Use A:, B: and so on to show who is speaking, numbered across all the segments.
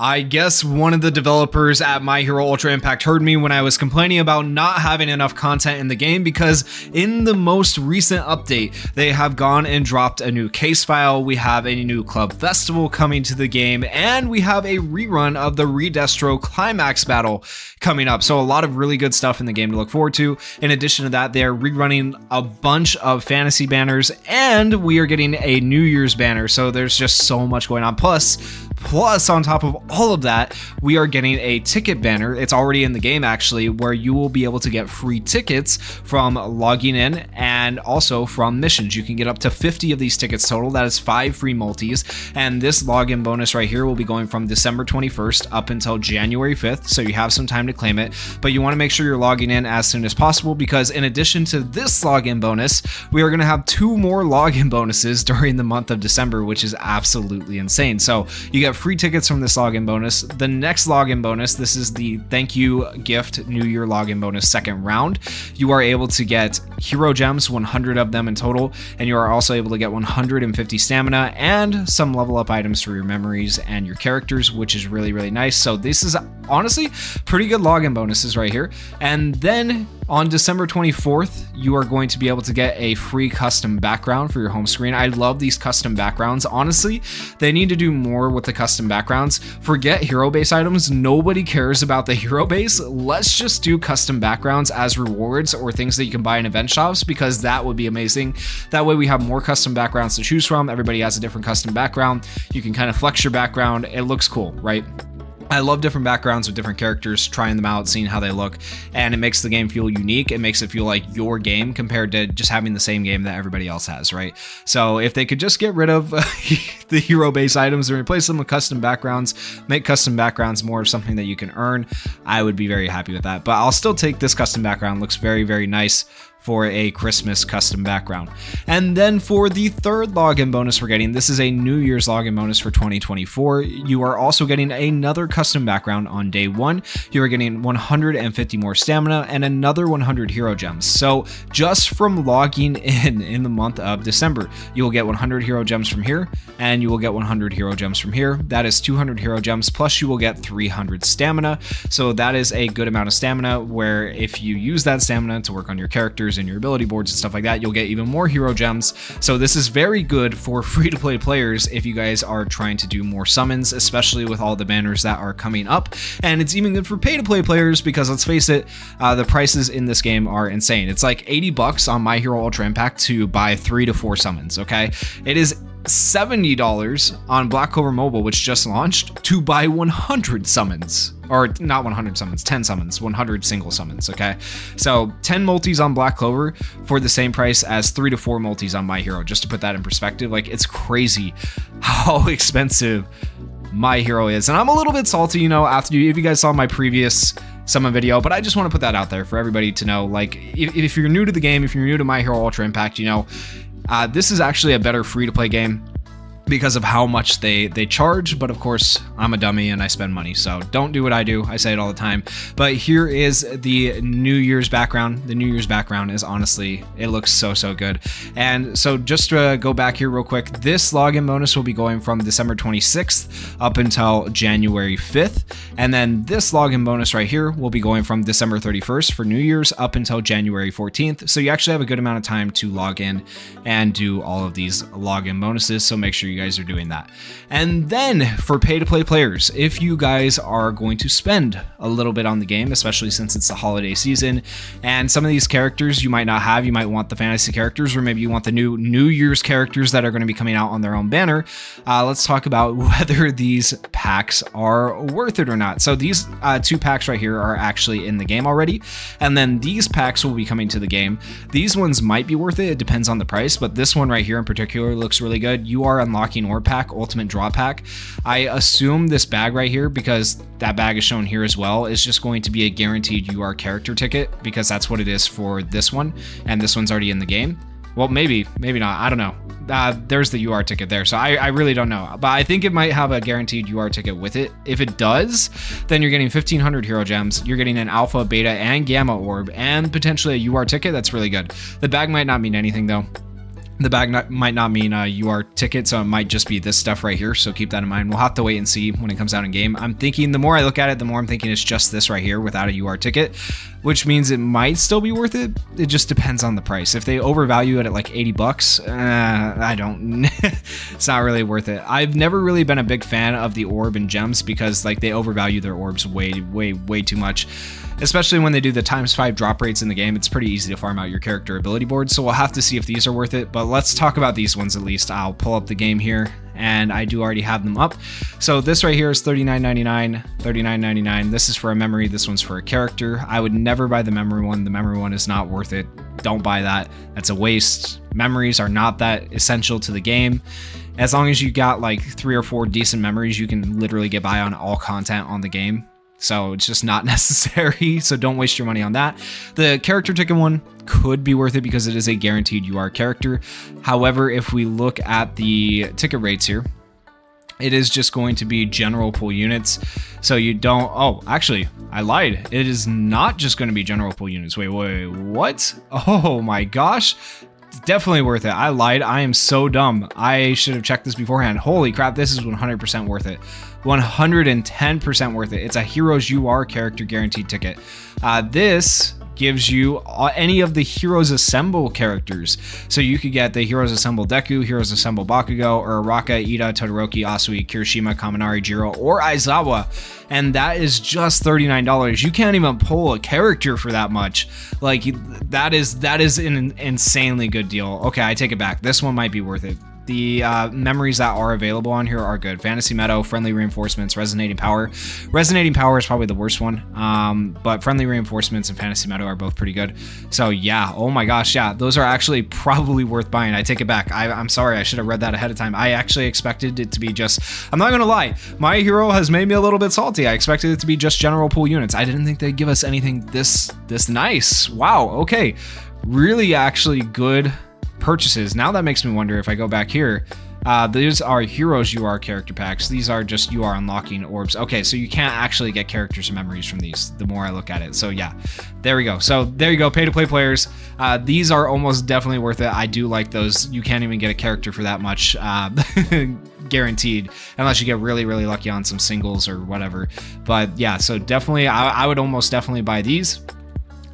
A: I guess one of the developers at My Hero Ultra Impact heard me when I was complaining about not having enough content in the game, because in the most recent update, they have gone and dropped a new case file, we have a new club festival coming to the game, and we have a rerun of the Redestro Climax battle coming up. So a lot of really good stuff in the game to look forward to. In addition to that, they're rerunning a bunch of fantasy banners, and we are getting a New Year's banner. So there's just so much going on. Plus, on top of all of that, we are getting a ticket banner. It's already in the game, actually, where you will be able to get free tickets from logging in and also from missions. You can get up to 50 of these tickets total. That is 5 free multis. And this login bonus right here will be going from December 21st up until January 5th. So you have some time to claim it, but you want to make sure you're logging in as soon as possible, because in addition to this login bonus, we are going to have 2 more login bonuses during the month of December, which is absolutely insane. So you get free tickets from this login bonus. The next login bonus, this is the thank you gift New Year login bonus second round. You are able to get hero gems, 100 of them in total, and you are also able to get 150 stamina and some level up items for your memories and your characters, which is really, really nice. So this is honestly pretty good login bonuses right here. And then on December 24th, you are going to be able to get a free custom background for your home screen. I love these custom backgrounds. Honestly, they need to do more with the custom backgrounds. Forget hero base items. Nobody cares about the hero base. Let's just do custom backgrounds as rewards or things that you can buy in event shops, because that would be amazing. That way we have more custom backgrounds to choose from. Everybody has a different custom background. You can kind of flex your background. It looks cool, right? I love different backgrounds with different characters, trying them out, seeing how they look, and it makes the game feel unique. It makes it feel like your game compared to just having the same game that everybody else has, right? So if they could just get rid of the hero base items and replace them with custom backgrounds, make custom backgrounds more of something that you can earn, I would be very happy with that. But I'll still take this custom background. Looks very, very nice for a Christmas custom background. And then for the third login bonus we're getting, this is a New Year's login bonus for 2024. You are also getting another custom background on day 1. You are getting 150 more stamina and another 100 hero gems. So just from logging in the month of December, you will get 100 hero gems from here, and you will get 100 hero gems from here. That is 200 hero gems, plus you will get 300 stamina. So that is a good amount of stamina, where if you use that stamina to work on your characters and your ability boards and stuff like that, you'll get even more hero gems. So this is very good for free-to-play players if you guys are trying to do more summons, especially with all the banners that are coming up. And it's even good for pay-to-play players, because let's face it, the prices in this game are insane. It's like 80 bucks on My Hero Ultra Impact to buy 3 to 4 summons, okay? It is $70 on Black Clover Mobile, which just launched, to buy 100 summons. Or not 100 summons, 10 summons, 100 single summons, okay? So 10 multis on Black Clover for the same price as 3 to 4 multis on My Hero, just to put that in perspective. Like, it's crazy how expensive My Hero is. And I'm a little bit salty, you know, if you guys saw my previous summon video, but I just want to put that out there for everybody to know. Like, if you're new to the game, if you're new to My Hero Ultra Impact, you know, this is actually a better free-to-play game because of how much they charge. But of course, I'm a dummy and I spend money, so don't do what I do. I say it all the time. But here is the New Year's background. The New Year's background is honestly, it looks so good. And so just to go back here real quick, this login bonus will be going from December 26th up until January 5th. And then this login bonus right here will be going from December 31st for New Year's up until January 14th. So you actually have a good amount of time to log in and do all of these login bonuses. So make sure you guys are doing that. And then for pay-to-play players, if you guys are going to spend a little bit on the game, especially since it's the holiday season, and some of these characters you might not have, you might want the fantasy characters, or maybe you want the New Year's characters that are going to be coming out on their own banner, let's talk about whether these packs are worth it or not. So these 2 packs right here are actually in the game already, and then these packs will be coming to the game. These ones might be worth it. It depends on the price, but this one right here in particular looks really good. You are unlocking Orb Pack, Ultimate Draw Pack. I assume this bag right here, because that bag is shown here as well, is just going to be a guaranteed UR character ticket, because that's what it is for this one, and this one's already in the game. Well, maybe not. I don't know. There's the UR ticket there, so I really don't know. But I think it might have a guaranteed UR ticket with it. If it does, then you're getting 1,500 hero gems. You're getting an alpha, beta, and gamma orb, and potentially a UR ticket. That's really good. The bag might not mean anything, though. The bag might not mean a UR ticket, so it might just be this stuff right here. So keep that in mind. We'll have to wait and see when it comes out in game. I'm thinking the more I look at it, the more I'm thinking it's just this right here without a UR ticket, which means it might still be worth it. It just depends on the price. If they overvalue it at like 80 bucks, I don't, it's not really worth it. I've never really been a big fan of the orb and gems because like they overvalue their orbs way too much. Especially when they do the ×5 drop rates in the game, it's pretty easy to farm out your character ability board, so we'll have to see if these are worth it, but let's talk about these ones at least. I'll pull up the game here, and I do already have them up. So this right here is $39.99, $39.99. This is for a memory, this one's for a character. I would never buy the memory one. The memory one is not worth it. Don't buy that. That's a waste. Memories are not that essential to the game. As long as you got like 3 or 4 decent memories, you can literally get by on all content on the game. So it's just not necessary, so don't waste your money on that. The character ticket one could be worth it because it is a guaranteed UR character. However, if we look at the ticket rates here, it is just going to be general pool units. So you don't, oh, actually, I lied. It is not just going to be general pool units. Wait, what? Oh my gosh. Definitely worth it. I lied. I am so dumb. I should have checked this beforehand. Holy crap, this is 100% worth it. 110% worth it. It's a Heroes UR character guaranteed ticket. This gives you any of the Heroes Assemble characters. So you could get the Heroes Assemble Deku, Heroes Assemble Bakugo, Uraraka, Ida, Todoroki, Asui, Kirishima, Kaminari, Jiro, or Aizawa. And that is just $39. You can't even pull a character for that much. Like that is an insanely good deal. Okay, I take it back. This one might be worth it. The memories that are available on here are good. Fantasy Meadow, Friendly Reinforcements, Resonating Power. Resonating Power is probably the worst one, but Friendly Reinforcements and Fantasy Meadow are both pretty good. So yeah, oh my gosh, yeah, those are actually probably worth buying. I take it back. I'm sorry, I should have read that ahead of time. I actually expected it to be just, I'm not gonna lie, My Hero has made me a little bit salty. I expected it to be just general pool units. I didn't think they'd give us anything this nice. Wow, okay, really actually good purchases. Now that makes me wonder if I go back here, these are Heroes UR character packs. These are just UR unlocking orbs. Okay, so you can't actually get characters and memories from these the more I look at it. So yeah, there we go. So there you go, pay to play players. These are almost definitely worth it. I do like those. You can't even get a character for that much guaranteed unless you get really lucky on some singles or whatever. But yeah, so definitely I would almost definitely buy these.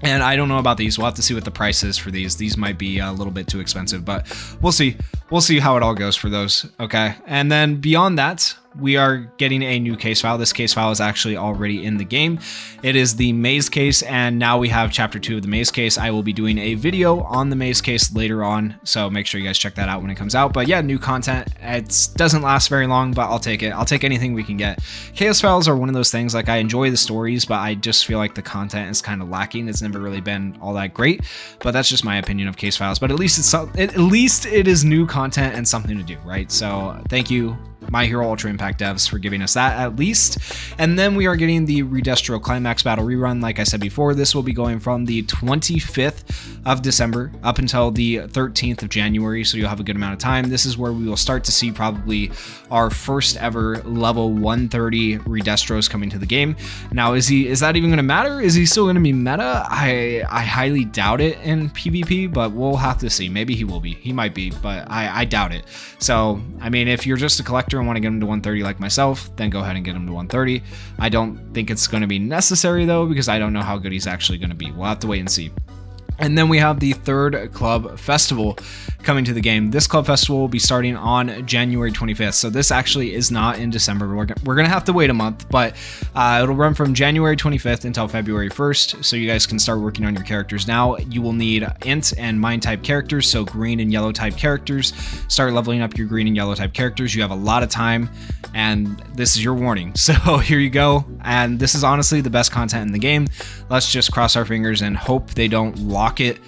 A: And I don't know about these. We'll have to see what the price is for these. These might be a little bit too expensive, but we'll see. We'll see how it all goes for those. Okay. And then beyond that, we are getting a new case file. This case file is actually already in the game. It is the maze case, and now we have chapter 2 of the maze case. I will be doing a video on the maze case later on, so make sure you guys check that out when it comes out. But yeah, new content. It doesn't last very long, but I'll take it. I'll take anything we can get. Case files are one of those things, like I enjoy the stories, but I just feel like the content is kind of lacking. It's never really been all that great, but that's just my opinion of case files. But at least it is new content and something to do, right? So thank you, My Hero Ultra Impact devs, for giving us that at least. And then we are getting the Redestro Climax Battle Rerun. Like I said before, this will be going from the 25th of December up until the 13th of January, so you'll have a good amount of time. This is where we will start to see probably our first ever level 130 Redestros coming to the game. Now, is that even going to matter? Is he still going to be meta? I highly doubt it in PvP, but we'll have to see. Maybe he will be. He might be, but I doubt it. So, I mean, if you're just a collector and want to get him to 130 like myself, then go ahead and get him to 130. I don't think it's going to be necessary though, because I don't know how good he's actually going to be. We'll have to wait and see. And then we have the third club festival coming to the game. This club festival will be starting on January 25th. So this actually is not in December. We're going to have to wait a month, but it'll run from January 25th until February 1st. So you guys can start working on your characters now. You will need int and mine type characters. So green and yellow type characters. Start leveling up your green and yellow type characters. You have a lot of time, and this is your warning. So here you go. And this is honestly the best content in the game. Let's just cross our fingers and hope they don't lock it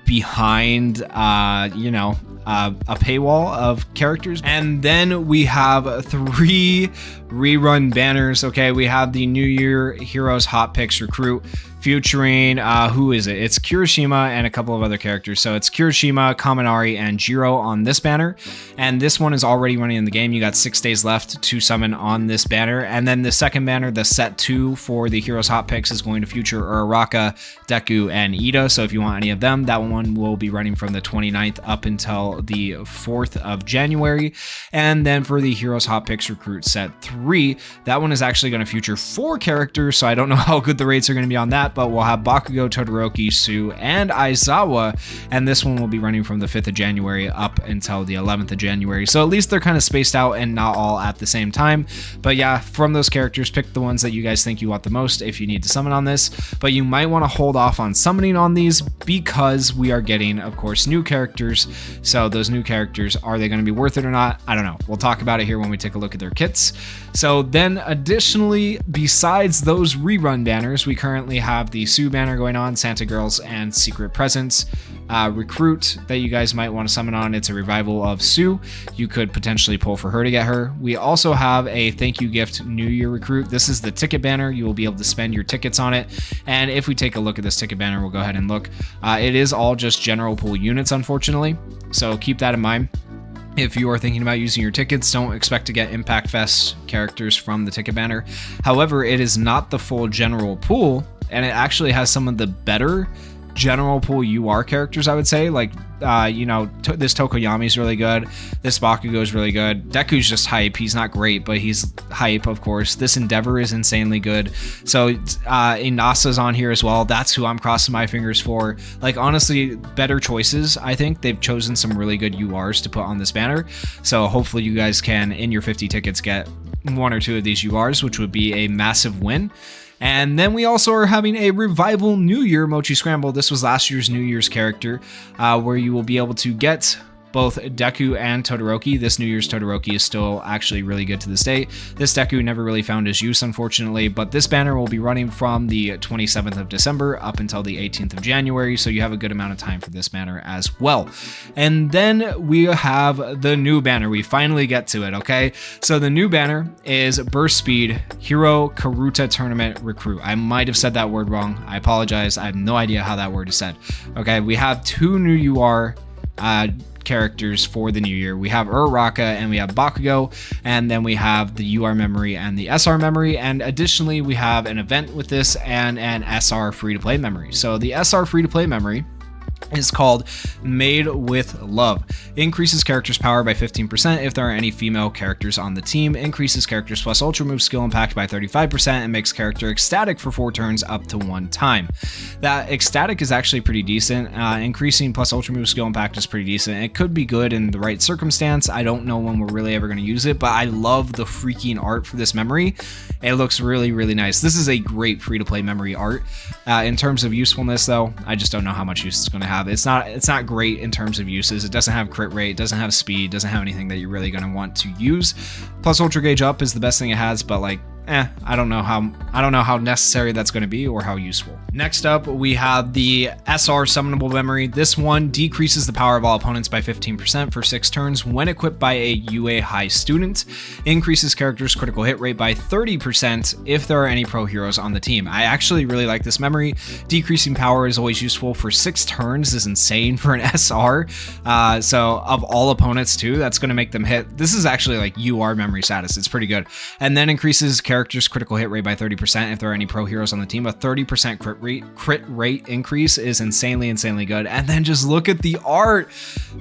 A: behind a paywall of characters. And then we have 3 rerun banners. Okay, we have the New Year Heroes Hot Picks Recruit. featuring who is it? It's Kirishima and a couple of other characters. So it's Kirishima, Kaminari, and Jiro on this banner, and this one is already running in the game. You got 6 days left to summon on this banner, and then the second banner, the set 2 for the Heroes Hot Picks, is going to feature Uraraka, Deku, and Ida. So if you want any of them, that one will be running from the 29th up until the 4th of January. And then for the Heroes Hot Picks Recruit set 3, that one is actually going to feature 4 characters, so I don't know how good the rates are going to be on that, but we'll have Bakugo, Todoroki, Sue, and Aizawa, and this one will be running from the 5th of January up until the 11th of January. So at least they're kind of spaced out and not all at the same time. But yeah, from those characters, pick the ones that you guys think you want the most if you need to summon on this, but you might want to hold off on summoning on these because we are getting, of course, new characters. So those new characters, are they going to be worth it or not? I don't know. We'll talk about it here when we take a look at their kits. So then additionally, besides those rerun banners, we currently have the Sue banner going on, Santa Girls, and Secret Presents. Recruit that you guys might want to summon on. It's a revival of Sue. You could potentially pull for her to get her. We also have a thank you gift New Year recruit. This is the ticket banner. You will be able to spend your tickets on it. And if we take a look at this ticket banner, we'll go ahead and look. It is all just general pool units, unfortunately. So keep that in mind. If you are thinking about using your tickets, don't expect to get Impact Fest characters from the ticket banner. However, it is not the full general pool, and it actually has some of the better general pool UR characters, I would say. Like, this Tokoyami is really good. This Bakugo is really good. Deku's just hype. He's not great, but he's hype, of course. This Endeavor is insanely good. So Inasa's on here as well. That's who I'm crossing my fingers for. Like, honestly, better choices. I think they've chosen some really good URs to put on this banner. So hopefully you guys can, in your 50 tickets, get 1 or 2 of these URs, which would be a massive win. And then we also are having a Revival New Year Mochi Scramble. This was last year's New Year's character, where you will be able to get both Deku and Todoroki. This New Year's Todoroki is still actually really good to this day. This Deku never really found his use, unfortunately, but this banner will be running from the 27th of December up until the 18th of January, so you have a good amount of time for this banner as well. And then we have the new banner. We finally get to it, okay? So the new banner is Burst Speed Hero Karuta Tournament Recruit. I might have said that word wrong. I apologize. I have no idea how that word is said. Okay, we have 2 new UR characters for the new year. We have Uraraka and we have Bakugo, and then we have the UR memory and the SR memory, and additionally we have an event with this and an SR free-to-play memory. So the SR free-to-play memory is called Made with Love. Increases characters' power by 15% if there are any female characters on the team. Increases characters plus ultra move skill impact by 35% and makes character ecstatic for 4 turns up to 1 time. That ecstatic is actually pretty decent. Increasing plus ultra move skill impact is pretty decent. It could be good in the right circumstance. I don't know when we're really ever going to use it, but I love the freaking art for this memory. It looks really, really nice. This is a great free-to-play memory art. In terms of usefulness, though, I just don't know how much use it's going to have. It's not great in terms of uses. It doesn't have crit rate, doesn't have speed, doesn't have anything that you're really going to want to use. Plus Ultra Gauge Up is the best thing it has, but like, I don't know how necessary that's going to be or how useful. Next up, we have the SR Summonable Memory. This one decreases the power of all opponents by 15% for 6 turns when equipped by a UA high student. Increases characters' critical hit rate by 30% if there are any pro heroes on the team. I actually really like this memory. Decreasing power is always useful. For 6 turns is insane for an SR. So of all opponents too, that's going to make them hit. This is actually like UR memory status. It's pretty good. And then increases characters' critical hit rate by 30% if there are any pro heroes on the team. A 30% crit rate increase is insanely good. And then just look at the art.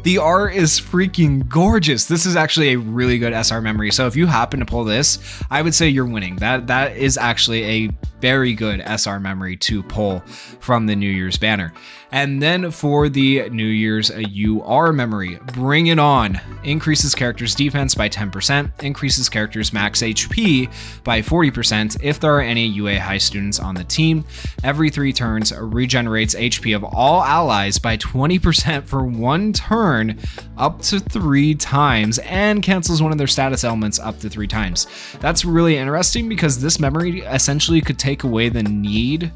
A: The art is freaking gorgeous. This is actually a really good SR memory. So if you happen to pull this, I would say you're winning. That is actually a very good SR memory to pull from the New Year's banner. And then for the New Year's UR memory, Bring It On. Increases characters' defense by 10%, increases characters' max HP by 40% if there are any UA high students on the team. Every 3 turns, regenerates HP of all allies by 20% for 1 turn up to 3 times, and cancels one of their status elements up to 3 times. That's really interesting because this memory essentially could take away the need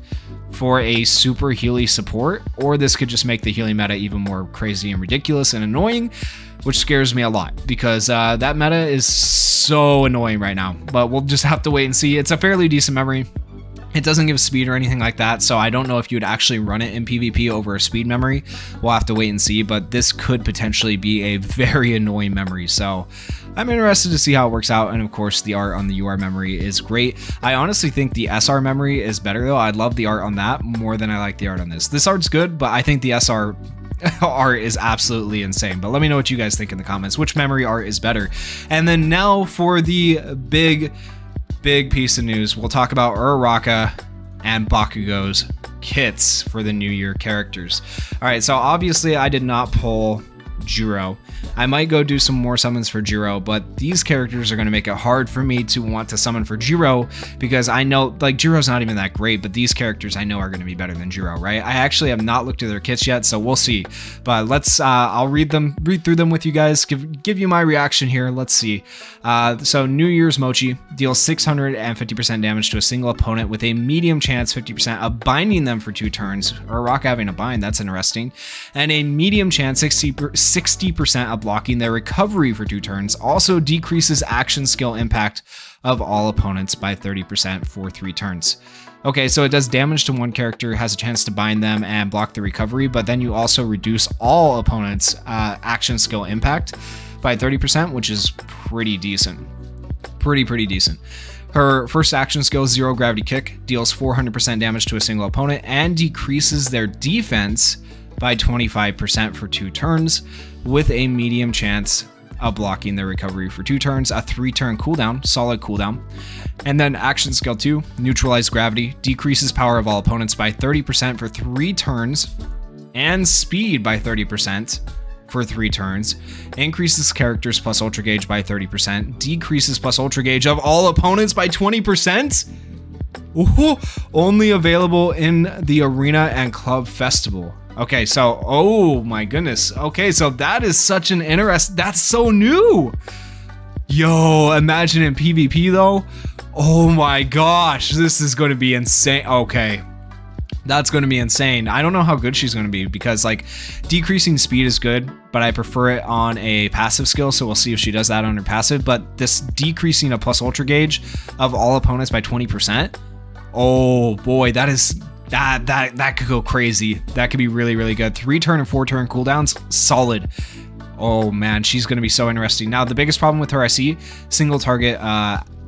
A: for a super Healy support, or this could just make the Healy meta even more crazy and ridiculous and annoying, which scares me a lot because that meta is so annoying right now. But we'll just have to wait and see. It's a fairly decent memory. It doesn't give speed or anything like that, so I don't know if you would actually run it in PvP over a speed memory. We'll have to wait and see, but this could potentially be a very annoying memory, so I'm interested to see how it works out. And of course, the art on the UR memory is great. I honestly think the SR memory is better though. I love the art on that more than I like the art on this. This art's good, but I think the SR art is absolutely insane. But let me know what you guys think in the comments. Which memory art is better? And then now for the big piece of news, we'll talk about Uraraka and Bakugo's kits for the New Year characters. All right, so obviously I did not pull Jiro. I might go do some more summons for Jiro, but these characters are going to make it hard for me to want to summon for Jiro because I know, like, Jiro's not even that great, but these characters I know are going to be better than Jiro, right? I actually have not looked at their kits yet, so we'll see. But let's, I'll read through them with you guys, give you my reaction here. Let's see. So New Year's Mochi deals 650% damage to a single opponent with a medium chance 50% of binding them for 2 turns. Uraraka having a bind, that's interesting. And a medium chance 60% of blocking their recovery for 2 turns. Also decreases action skill impact of all opponents by 30% for 3 turns. Okay, so it does damage to one character, has a chance to bind them and block the recovery, but then you also reduce all opponents' action skill impact by 30%, which is pretty decent. Pretty decent. Her first action skill, Zero Gravity Kick, deals 400% damage to a single opponent and decreases their defense by 25% for 2 turns, with a medium chance of blocking their recovery for 2 turns, a 3-turn cooldown, solid cooldown. And then action skill 2, Neutralize Gravity, decreases power of all opponents by 30% for 3 turns, and speed by 30% for 3 turns, increases characters plus Ultra Gauge by 30%, decreases plus Ultra Gauge of all opponents by 20%? Ooh, only available in the Arena and Club Festival. Okay, so, oh my goodness. Okay, so that is such an that's so new. Yo, imagine in PvP though. Oh my gosh, this is going to be insane. Okay, that's going to be insane. I don't know how good she's going to be because, like, decreasing speed is good, but I prefer it on a passive skill, so we'll see if she does that on her passive. But this decreasing of plus Ultra Gauge of all opponents by 20%, oh boy, that is... That could go crazy. That could be really good. 3-turn and 4-turn cooldowns, solid. Oh man, she's gonna be so interesting. Now the biggest problem with her I see, single target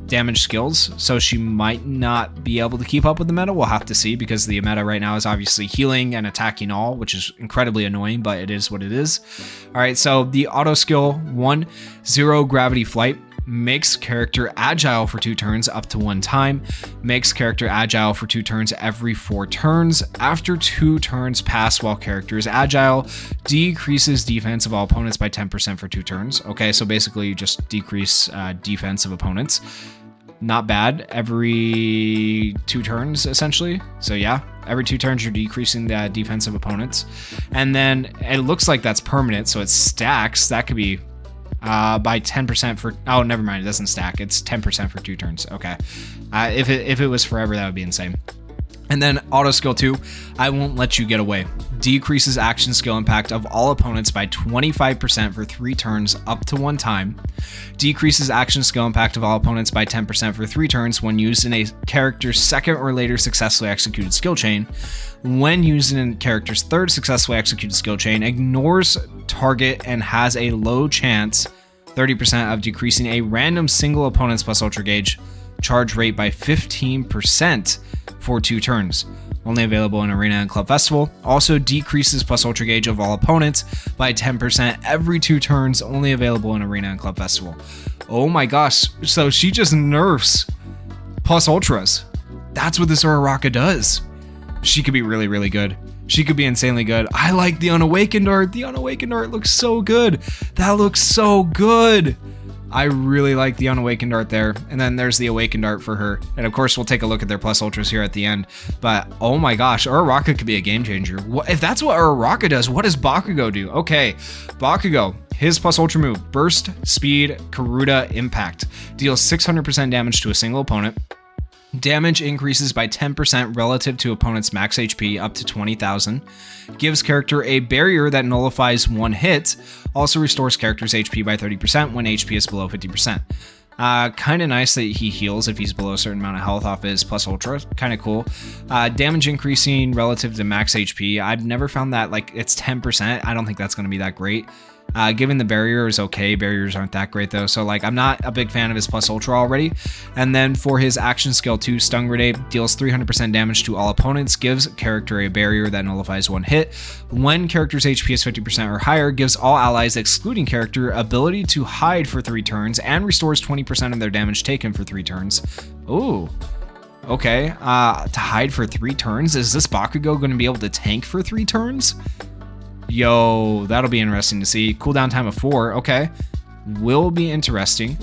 A: damage skills, so she might not be able to keep up with the meta. We'll have to see, because the meta right now is obviously healing and attacking all, which is incredibly annoying, but it is what it is. All right, so the auto skill 1, Zero Gravity Flight, makes character agile for 2 turns up to 1 time, makes character agile for 2 turns every 4 turns. After 2 turns pass while character is agile, decreases defense of all opponents by 10% for 2 turns. Okay, so basically you just decrease defense of opponents. Not bad, every 2 turns essentially. So yeah, every 2 turns you're decreasing the defense of opponents. And then it looks like that's permanent, so it stacks. That could be by 10% for, oh, never mind, it doesn't stack, it's 10% for 2 turns. Okay, if it was forever, that would be insane. And then auto skill 2, I Won't Let You Get Away, decreases action skill impact of all opponents by 25% for 3 turns up to 1 time, decreases action skill impact of all opponents by 10% for 3 turns when used in a character's 2nd or later successfully executed skill chain. When used in a character's 3rd successfully executed skill chain, ignores target and has a low chance, 30%, of decreasing a random single opponent's plus Ultra Gauge charge rate by 15% for 2 turns. Only available in Arena and Club Festival. Also decreases plus Ultra Gauge of all opponents by 10% every 2 turns. Only available in Arena and Club Festival. Oh my gosh, so she just nerfs plus Ultras. That's what this Uraraka does. She could be really good. She could be insanely good. I like the Unawakened art. The Unawakened art looks so good. That looks so good. I really like the Unawakened art there. And then there's the Awakened art for her. And of course, we'll take a look at their plus ultras here at the end. But oh my gosh, Uraraka could be a game changer. If that's what Uraraka does, what does Bakugo do? Okay, Bakugo, his plus ultra move, Burst, Speed, Karuta, Impact. Deals 600% damage to a single opponent. Damage increases by 10% relative to opponent's max HP up to 20,000. Gives character a barrier that nullifies 1 hit. Also restores character's HP by 30% when HP is below 50%. Kind of nice that he heals if he's below a certain amount of health off his plus ultra. Kind of cool. Damage increasing relative to max HP. I've never found that, like, it's 10%. I don't think that's going to be that great. Given the barrier is okay. Barriers aren't that great though. So like, I'm not a big fan of his plus ultra already. And then for his action skill 2, Stun Grenade deals 300% damage to all opponents, gives character a barrier that nullifies one hit. When character's HP is 50% or higher, gives all allies excluding character ability to hide for 3 turns and restores 20% of their damage taken for 3 turns. Ooh. Okay. To hide for 3 turns. Is this Bakugo going to be able to tank for 3 turns? Yo, that'll be interesting to see. Cooldown time of 4, okay. Will be interesting.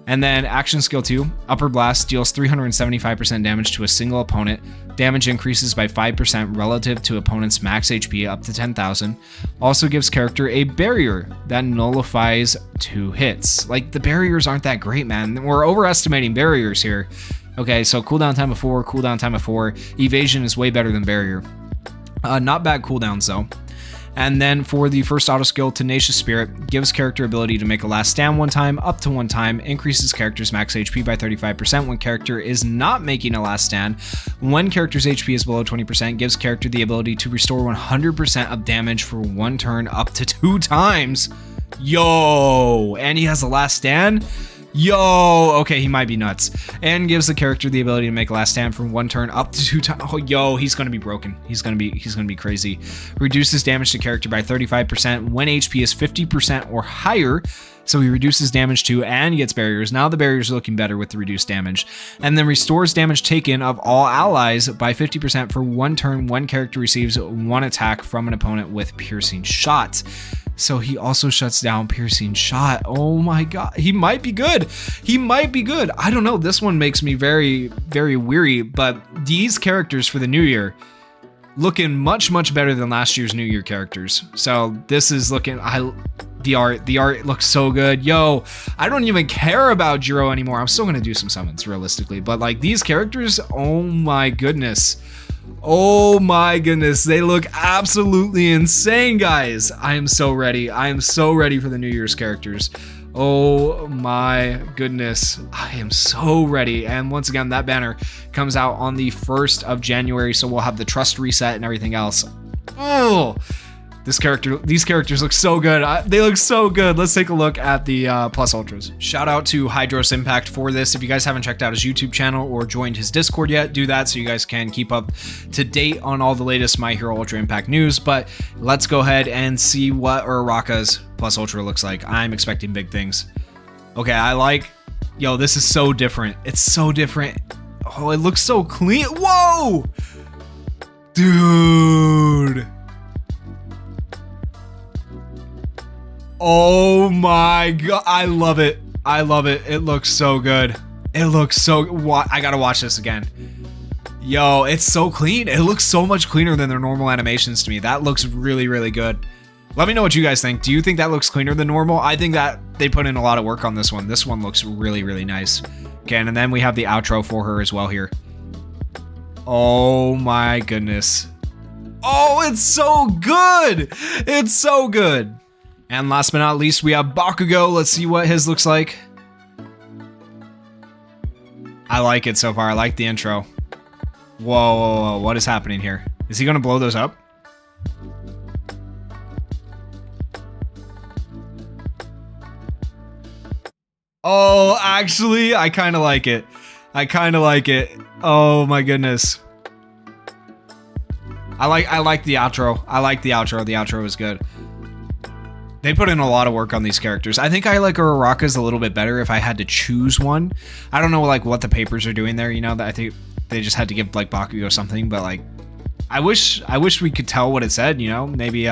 A: And then action skill 2, Upper Blast deals 375% damage to a single opponent. Damage increases by 5% relative to opponent's max HP up to 10,000. Also gives character a barrier that nullifies 2 hits. Like, the barriers aren't that great, man. We're overestimating barriers here. Okay, so cooldown time of 4, cooldown time of 4. Evasion is way better than barrier. Not bad cooldowns though. And then for the first auto skill, Tenacious Spirit, gives character ability to make a last stand 1 time, up to 1 time, increases character's max HP by 35% when character is not making a last stand. When character's HP is below 20%, gives character the ability to restore 100% of damage for 1 turn up to 2 times. Yo, and he has a last stand? Yo, okay, he might be nuts. And gives the character the ability to make a last stand from 1 turn up to 2 times. Oh, yo, he's gonna be broken. He's gonna be crazy. Reduces damage to character by 35% when HP is 50% or higher. So he reduces damage to and gets barriers. Now the barriers are looking better with the reduced damage. And then restores damage taken of all allies by 50% for 1 turn when character receives 1 attack from an opponent with piercing shot. So he also shuts down piercing shot. Oh my god, he might be good. He might be good. I don't know. This one makes me very, very weary. But these characters for the new year looking much, much better than last year's New Year characters. So this is looking. The art looks so good. Yo, I don't even care about Jiro anymore. I'm still gonna do some summons realistically, but like these characters, oh my goodness. Oh my goodness, they look absolutely insane, guys. I am so ready. I am so ready for the New Year's characters. Oh my goodness, I am so ready. And once again, that banner comes out on the 1st of January, so we'll have the trust reset and everything else. Oh, these characters look so good. They look so good. Let's take a look at the plus ultras. Shout out to Hydros Impact for this. If you guys haven't checked out his YouTube channel or joined his Discord yet, do that so you guys can keep up to date on all the latest My Hero Ultra Impact news. But let's go ahead and see what Uraraka's plus ultra looks like. I'm expecting big things. Okay, yo, this is so different. It's so different. Oh, it looks so clean. Whoa! Dude. Oh my god, I love it. I love it. It looks so good. It looks so... I gotta watch this again. Yo, it's so clean. It looks so much cleaner than their normal animations to me. That looks really, really good. Let me know what you guys think. Do you think that looks cleaner than normal? I think that they put in a lot of work on this one. This one looks really, really nice. Okay, and then we have the outro for her as well here. Oh my goodness. Oh, it's so good. It's so good. And last but not least, we have Bakugo. Let's see what his looks like. I like it so far. I like the intro. Whoa, whoa, whoa. What is happening here? Is he going to blow those up? Oh, actually, I kind of like it. I kind of like it. Oh my goodness. I like the outro. I like the outro. The outro is good. They put in a lot of work on these characters. I think I like Uraraka's a little bit better if I had to choose one. I don't know like what the papers are doing there, you know, that I think they just had to give like Bakugo something, but like I wish we could tell what it said, you know? Maybe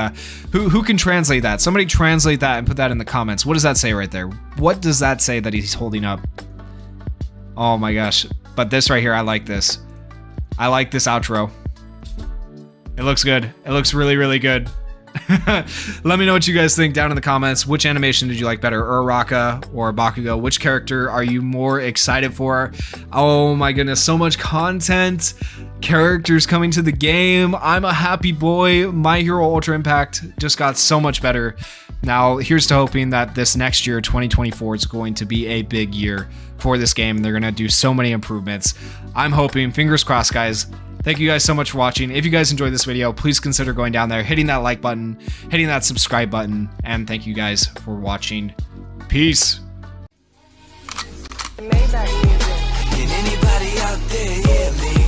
A: who can translate that? Somebody translate that and put that in the comments. What does that say right there? What does that say that he's holding up? Oh my gosh. But this right here, I like this. I like this outro. It looks good. It looks really, really good. Let me know what you guys think down in the comments. Which animation did you like better, Uraraka or Bakugo? Which character are you more excited for? Oh my goodness, so much content, characters coming to the game. I'm a happy boy. My Hero Ultra Impact just got so much better Now, here's to hoping that this next year, 2024, is going to be a big year for this game. They're going to do so many improvements. I'm hoping, fingers crossed, guys. Thank you guys so much for watching. If you guys enjoyed this video, please consider going down there, hitting that like button, hitting that subscribe button, and thank you guys for watching. Peace.
B: Can anybody out there hear me?